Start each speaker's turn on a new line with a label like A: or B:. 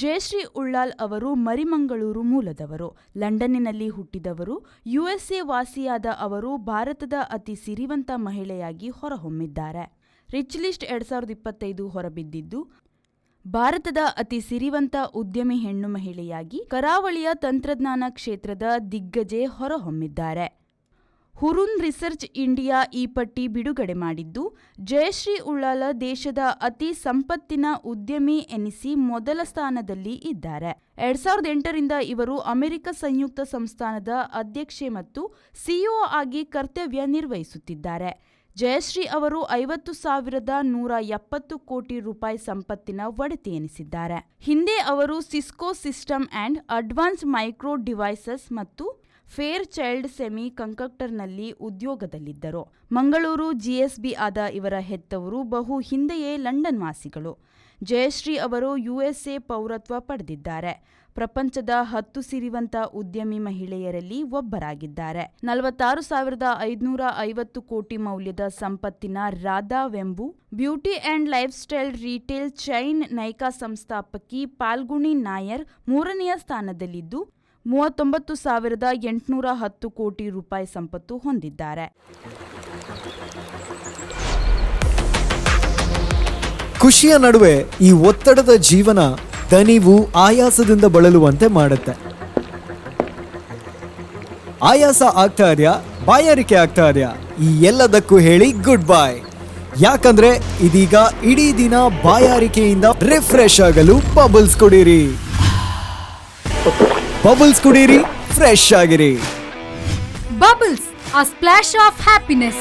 A: ಜಯಶ್ರೀ ಉಳ್ಳಾಲ್ ಅವರು ಮರಿಮಂಗಳೂರು ಮೂಲದವರು. ಲಂಡನ್ನಿನಲ್ಲಿ ಹುಟ್ಟಿದವರು. ಯುಎಸ್ಎ ವಾಸಿಯಾದ ಅವರು ಭಾರತದ ಅತಿ ಸಿರಿವಂತ ಮಹಿಳೆಯಾಗಿ ಹೊರಹೊಮ್ಮಿದ್ದಾರೆ. ರಿಚ್ ಲಿಸ್ಟ್ 2025 ಹೊರಬಿದ್ದಿದ್ದು, ಭಾರತದ ಅತಿ ಸಿರಿವಂತ ಉದ್ಯಮಿ ಹೆಣ್ಣು ಮಹಿಳೆಯಾಗಿ ಕರಾವಳಿಯ ತಂತ್ರಜ್ಞಾನ ಕ್ಷೇತ್ರದ ದಿಗ್ಗಜೆ ಹೊರಹೊಮ್ಮಿದ್ದಾರೆ. ಹುರುನ್ ರಿಸರ್ಚ್ ಇಂಡಿಯಾ ಈ ಪಟ್ಟಿ ಬಿಡುಗಡೆ ಮಾಡಿದ್ದು, ಜಯಶ್ರೀ ಉಳ್ಳಾಲ ದೇಶದ ಅತಿ ಸಂಪತ್ತಿನ ಉದ್ಯಮಿ ಎನಿಸಿ ಮೊದಲ ಸ್ಥಾನದಲ್ಲಿ ಇದ್ದಾರೆ. 2008ರಿಂದ ಇವರು ಅಮೆರಿಕ ಸಂಯುಕ್ತ ಸಂಸ್ಥಾನದ ಅಧ್ಯಕ್ಷೆ ಮತ್ತು ಸಿಇಒ ಆಗಿ ಕರ್ತವ್ಯ ನಿರ್ವಹಿಸುತ್ತಿದ್ದಾರೆ. ಜಯಶ್ರೀ ಅವರು 50,170 ಕೋಟಿ ರೂಪಾಯಿ ಸಂಪತ್ತಿನ ಒಡೆತಿ ಎನಿಸಿದ್ದಾರೆ. ಹಿಂದೆ ಅವರು Cisco system and advance micro devices ಮತ್ತು ಫೇರ್ ಚೈಲ್ಡ್ ಸೆಮಿ ಕಂಡಕ್ಟರ್ನಲ್ಲಿ ಉದ್ಯೋಗದಲ್ಲಿದ್ದರು. ಮಂಗಳೂರು ಜಿಎಸ್ಬಿ ಆದ ಇವರ ಹೆತ್ತವರು ಬಹು ಹಿಂದೆಯೇ ಲಂಡನ್ ವಾಸಿಗಳು. ಜಯಶ್ರೀ ಅವರು ಯುಎಸ್ಎ ಪೌರತ್ವ ಪಡೆದಿದ್ದಾರೆ. ಪ್ರಪಂಚದ 10 ಸಿರಿವಂತ ಉದ್ಯಮಿ ಮಹಿಳೆಯರಲ್ಲಿ ಒಬ್ಬರಾಗಿದ್ದಾರೆ. 46,550 ಕೋಟಿ ಮೌಲ್ಯದ ಸಂಪತ್ತಿನ Radha Vembu beauty and lifestyle retail chain Nykaa ಸಂಸ್ಥಾಪಕಿ ಪಾಲ್ಗುಣಿ ನಾಯರ್ ಮೂರನೆಯ ಸ್ಥಾನದಲ್ಲಿದ್ದು 39,810 ಕೋಟಿ ರೂಪಾಯಿ ಸಂಪತ್ತು ಹೊಂದಿದ್ದಾರೆ.
B: ಖುಷಿಯ ನಡುವೆ ಈ ಒತ್ತಡದ ಜೀವನ ದಣಿವು ಆಯಾಸದಿಂದ ಬಳಲುವಂತೆ ಮಾಡುತ್ತೆ. ಆಯಾಸ ಆಗ್ತಾ ಇದೆಯಾ, ಬಾಯಾರಿಕೆ ಆಗ್ತಾ ಇದೆಯಾ? ಈ ಎಲ್ಲದಕ್ಕೂ ಹೇಳಿ ಗುಡ್ ಬೈ. ಯಾಕಂದ್ರೆ ಇದೀಗ ಇಡೀ ದಿನ ಬಾಯಾರಿಕೆಯಿಂದ ರಿಫ್ರೆಶ್ ಆಗಲು ಬಬಲ್ಸ್ ಕುಡೀರಿ. ಬಬಲ್ಸ್ ಕುಡೀರಿ, ಫ್ರೆಶ್ ಆಗಿರಿ.
C: Bubbles, a splash of happiness.